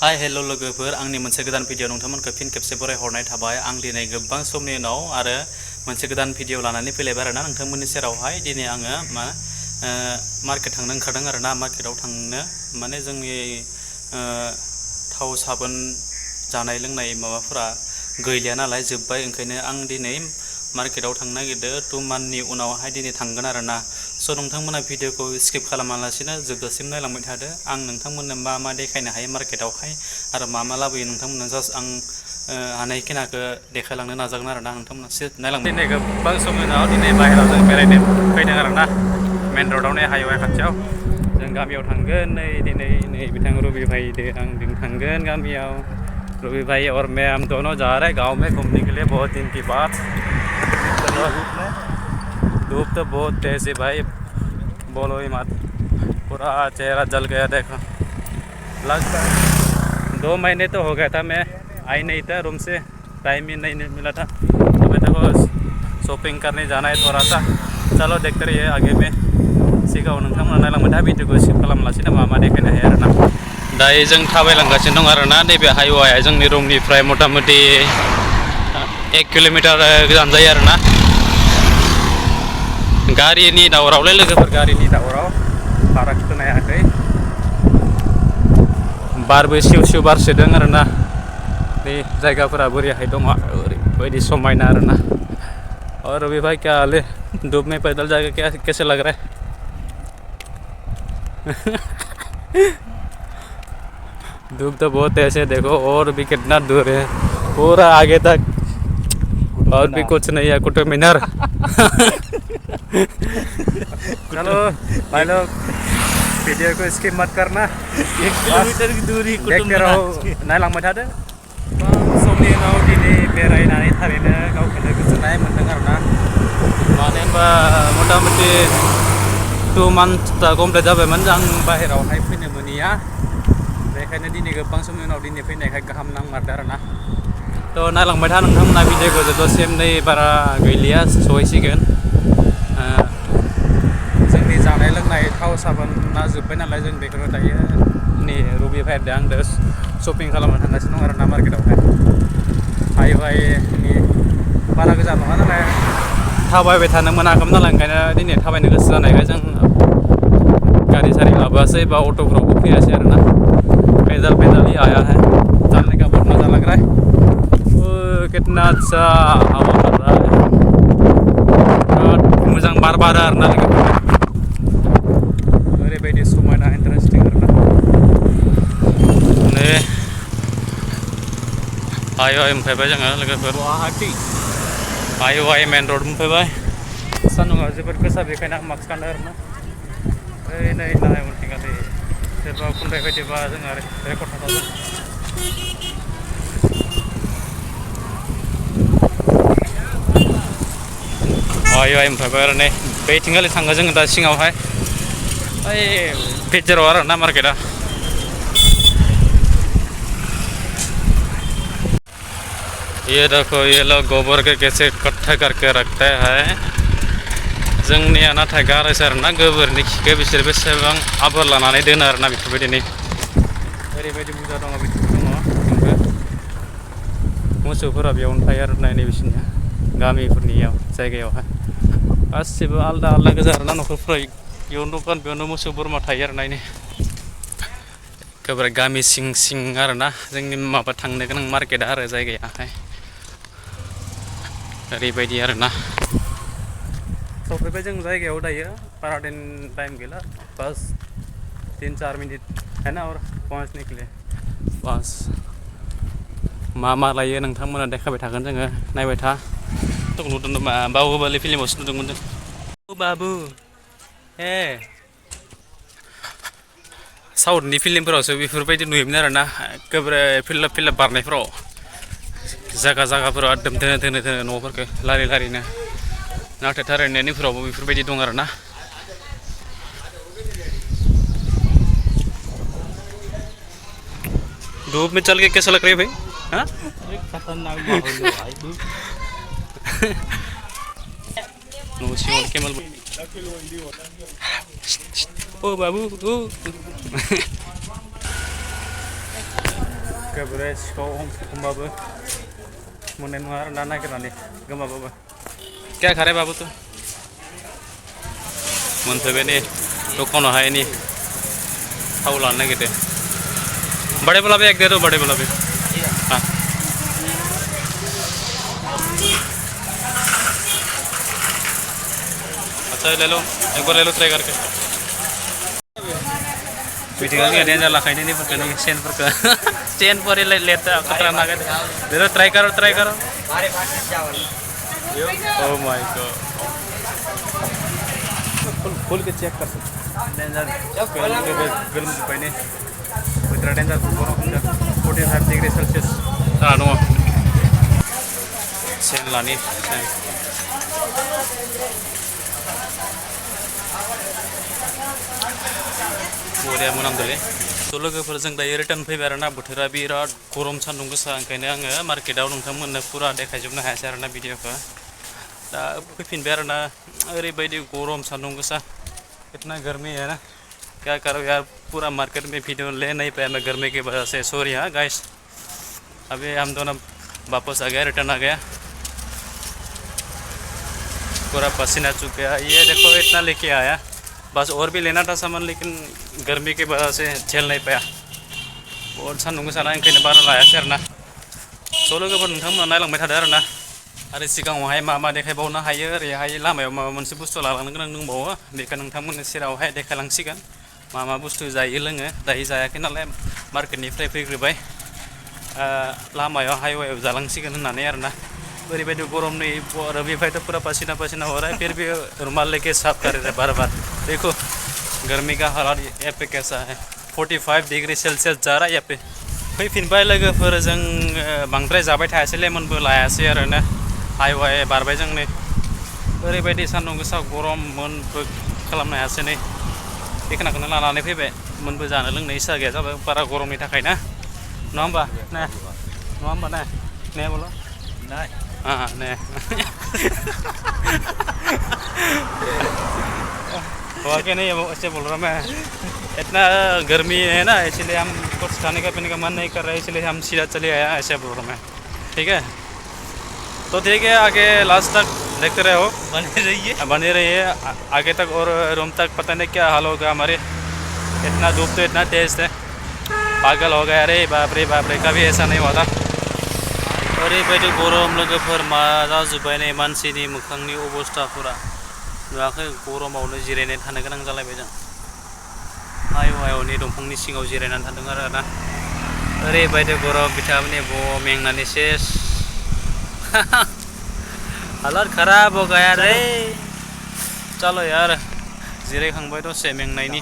Hi hello' लोगोफोर आंनि मोनसे गोदान भिडिअ नोंथांमोनखौ फिन खेबसे बरायहरनाय थाबाय। आं दिनै गोबां समनि उनाव आरो मोनसे गोदान भिडिअ लानानै फैलायबाय आरोना नोंथांमोननि सेरावहाय। दिनै आङो मार्केट थांनो ओंखारदों आरोना। मार्केटाव थांनो माने जोंनि थाव साबोन जानाय लोंनाय माबाफोरा गैलिया नालाय जोब्बाय, ओंखायनो आं दिनै मार्केटाव थांनो नागिरदों। 2 मान्थनि उनावहाय दिनै थांगोन आरोना। स' नोंथांमोना भिडिअखौ स्किप खालामालासिनो जोबजासिम नायलांबाय थादो। आं नोंथांमोननो मा मा देखायनो हायो मार्केटावहाय आरो मा मा लाबोयो नोंथांमोननो जास्ट आं हानायखिनिखौ देखायलांनो नाजागोन आरोना। नोंथांमोना नायलांबाय। दिनै गोबां समनि उनाव दिनै बाहेरायाव जों बेरायनो फैदों आरोना। मेन र'डआव हाइवे खाथियाव जों गामियाव थांगोन। दिनै बिथां रबि भाईदो आंजों थांगोन गामियाव। रवि भाई और मैं हम दोनों जा रहे हैं गांव में घूमने के लिए बहुत दिन की बात। धूप तो बहुत तेज है भाई, बोलो ही मत। पूरा चेहरा जल गया, देखो लगता है 2 महीने तो हो गया था मैं आई नहीं था रूम से, टाइम ही नहीं मिला था। अभी देखो शॉपिंग करने जाना है थोड़ा सा। चलो देखते रहिए आगे में। सिगाङाव नोंथांमोना नायलांबाय था भिडिअखौ स्किप खालामालासिनो मा मा देखायनो हायो आरोना। दायो जों थाबायलांगासिनो दं आरोना। नैबे हाइवेआ जोंनि रुमनिफ्राय मथा मथि 1 किल'मिटार गोजान जायो आरोना। गारिनि दावरावलै लोगोफोर, गारिनि दावराव बारा खोनायाखै। बारबो सिउ सिउ बारसोदों आरोना। बे जायगाफोरा बोरैहाय दङ, ओरैबायदि समायना आरोना। और रवि भाई क्या हाल है? धूप में पैदल जाके कैसे लग रहा है? धूप तो बहुत ऐसे देखो, और भी कितना दूर है, पूरा आगे तक और भी कुछ नहीं है। कुतुब मीनार। चलो भाई लोग वीडियो को स्किप मत करना, 1 किलोमीटर की दूरी देखते रहो, नायलांबाय थादो। समनि उनाव दिनै बेरायनानै थारैनो गावखौनो गोजोननाय मोन्दों आरोना। मानो होनबा मथा मथि 2 मान्थआ कमप्लिट जाबायमोन आं बाहेरायावहाय फैनो मोनिया। बेखायनो दिनै गोबां समनि उनाव दिनै फैनायखाय गाहाम नांमारदों आरोना। थ' नायलांबाय था नोंथांमोना भिडिअखौ जोबजासिम। नै बारा गैलिया, सहैसिगोन। जोंनि जानाय लोंनाय थाव साबोना जोब्बाय नालाय जों बेखौनो दायो नै रबि भाइदो आंदो शपिं खालामनो थांगासिनो दं आरोना मार्केटावहाय। हाइवेनि बारा गोजान नङा नालाय थाबायबाय थानो मोनाखैमोन नालाय, ओंखायनो दिनै थाबायनो गोसो जानायखाय जों गारि सारि लाबोआसै बा अट'फ्रावबो फैयासै आरोना। पैदल पैदल ही आया है। चलने का बहुत मज़ा लग रहा है। कितना अच्छा हवा चल रहा है, मोजां बार बारो आरोना लोगोफोर। ओरैबायदि समायना इन्टारेस्टिं आरोना। नै हाइवे मोनफैबाय जोङो लोगोफोर। हाइवे मेन र'ड मोनफैबाय। सान्दुङा जोबोद गोसा, बेखायनो आं मास्क गानदों आरोना। ओइ नै नाय उनथिंगालै सोरबा खनबाय बायदिबा जोंहा रेकर्ड थाथावगोन। हाइवे मोनफैबाय आरो नै बैथिंगालि थाङो जोङो दा सिङावहाय। ओइ गेजेराव आरोना मार्केटआ। ये देखो, ये लोग गोबर के कैसे इकट्ठा करके रखते हैं। जोंनिया नाथाय गारोसो आरोना, गोबोरनि खिखौ बिसोर बेसेबां आबोर लानानै दोनो आरोना। बेफोरबायदिनो ओरैबायदि बुरजा दङ, बिथिंबो दङ। मोसौफोरा बेयावनो थायो आरो नायनाय बिसोरनिया गामिफोरनियाव जायगायावहाय गासिबो आलदा आलदा गोजा आरोना। न'खरफ्रा बेयावनो दखान, बेयावनो मोसौ बोरमा थायो आरो नायनो। एखेबारे गामि सिं सिं आरोना जोंनि माबा थांनो गोनां मार्केटआ आरो जायगायाहाय ओरैबायदि आरोना। सफैबाय जों जायगायाव दायो। बारा दिन टाइम गैला, बस 3-4 मिनिट है ना और पहुँचने के लिए बस। मा मा लायो नोंथांमोना देखायबाय थागोन जोङो, नायबाय था। नुदों नामा बाहुबालि फिल्मावसो नुदोंमोन जों। बाबु हे साउथनि फिल्मफोरावसो बेफोरबायदि नुयोमोन आरोना। एखेबारे फिल्लाप फिल्लाप बारनायफोराव जायगाफोराव एकदम दोनो दोनो दोनो न'फोरखौ लारि लारिनो। नाथाय थारैनोफोरावबो बेफोरबायदि दं आरोना। धूप में चल के कैसा लग रहा है भाई? हाँ खतरनाक माहौल है भाई। केमल ओ बाबू ओ एखेबारे सिखाव हमबाबो मोननाय नङा आरो ना नागिरनानै गोमाबाबो क्या खारे बाबू तो मोनफैबाय नै दखानावहाय नै थाव लानो नागिरदों बड़े वाला भी एक दे दो बड़े वाला भी हाँ अच्छा ले लो एक बार ले लो ट्राई करके वीडियो में डेंजर लाखाइने नहीं पता नहीं चेन पर लेता खतरा ना कर दे दो ट्राई करो ओह माय गॉड फुल के चेक कर सकते डेंजर गर्म पाइने बोथोरा डेंजर गरम 45 डिग्री सेल्सियस जाना दङ सेन लानि बरिया मोनामदोंलै थ' लोगोफोर जों दायो रिटार्न फैबाय आरोना बोथोरा बिराद गरम सान्दुं गोसा ओंखायनो आङो मार्केटाव नोंथांमोननो फुरा देखायजोबनो हायासै आरोना भिडिअखौ दा फैफिनबाय आरोना ओरैबायदि गरम सान्दुं गोसा इतना गर्मी है ना क्या करो यार पूरा मार्केट में वीडियो ले नहीं पाया मैं गर्मी की वजह से सॉरी हाँ गाइस अभी हम दोनों वापस आ गया रिटर्न आ गया पूरा पसीना चुक गया ये देखो इतना लेके आया बस और भी लेना था सामान लेकिन गर्मी की वजह से झेल नहीं पाया बहुत सान्दुं गोसा ना ओंखायनो बारा लायासै आरोना स' लोगोफोर नोंथांमोना नायलांबाय थादो आरोना आरो सिगाङावहाय मा देखायबावनो हायो ओरैहाय लामायाव माबा मोनसे बुस्थु लालांनो गोनां दंबावो बेखौ नोंथांमोननि सेरावहाय देखायलांसिगोन मा बुस्थु जायो लोङो दायो जायाखै नालाय मार्केटनिफ्राय फैग्रोबाय लामायाव हाइवेआव जालांसिगोन होननानै आरोना ओरैबायदि गरम नै आरो बेनिफ्रायथ' पूरा पसीना हो रहा है फिर भी रुमाल लेके साफ कर रहे बार बार देखो गर्मी का हालात यहाँ पे कैसा है 45 डिग्री सेल्सियस जा रहा है यहाँ पे फैफिनबाय लोगोफोर जों बांद्राय जाबाय थायासै लेमनबो लायासै आरोना हाइवे बारबाय जों नै ओरैबायदि सान्दुं गोसा गरम मोनबो खालामनो हायासै नै बेखिनिखौनो लानानै फैबाय मोनबो जानो लोंनो इसा गैया जाबाय बारा गरमनि थाखाय ना नङा होमबा ने नङा होमबा ने बोलो हाँ ने हुआ कि नहीं ऐसे बोल रहा मैं इतना गर्मी है ना इसलिए हम कुछ खाने का पीने का मन नहीं कर रहा है इसलिए हम सीधा चले आया ऐसे बोल रहा मैं ठीक है तो ठीक है आगे लास्ट तक देखते रहे हो बने रहिए आगे तक और रूम तक पता नहीं क्या हाल होगा हमारे इतना धूप तो इतना तेज है पागल हो गया अरे बाप रे कभी ऐसा नहीं हुआ था ओरैबायदि गरम लोगोफोर मा जाजोब्बाय नै मानसिनि मोखांनि अबस्थाफोरा नुवाखै गरमावनो जिरायनानै थानो गोनां जालायबाय जों हाइवेआवनि दंफांनि सिङाव जिरायनानै थादों आरोना ओरैबायदि गरम बिथांमोननि मेंनानै सेस हालत खराब हो गया रे चलो यार जिरायखांबाय दसे मेंनायनि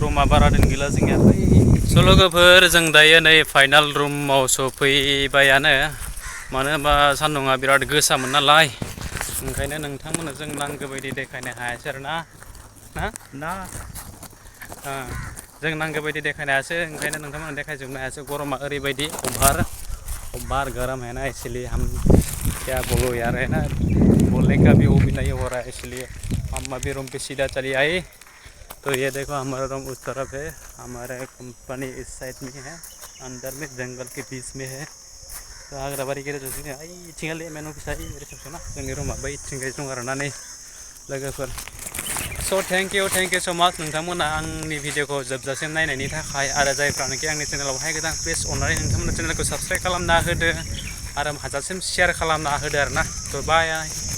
रुमा बारा दिन गैला जोंनिया स' लोगोफोर जों दायो नै फाइनाल रुमाव सफैबायानो मानो होनबा सान्दुङा बिराद गोसामोन नालाय ओंखायनो नोंथांमोननो जों नांगौ बायदि देखायनो हायासै आरोना जों नांगौ बायदि देखायनो हायासै ओंखायनो नोंथांमोननो देखायजोबनो हायासै गरमा ओरैबायदि ओभार गर्म है ना इसलिए हम क्या बोलो यार है ना बोलने का भी वो भी नहीं हो रहा है इसलिए हम अभी रूम पे सीधा चले आए तो ये देखो हमारा रूम उस तरफ है हमारे कंपनी इस साइड में है अंदर में जंगल के बीच में है तो हाग्रा बारि गेजेर जों आई थिंगाले मेनु फिसा रिसेप्शन जोंनि रूमा बै थिंगाय दं आरोना नै लोगोफोर स' थेंक इउ सो माच नोंथांमोना आंनि भिडिअखौ जोबजासिम नायनायनि थाखाय आरो जायफ्रानोखि आंनि चेनेलावहाय गोदान प्लिज अननानै नोंथांमोना चेनेलखौ साबस्क्राइब खालामना होदो आरो हाजासिम शेयार खालामना होदो आरोना थ' बाय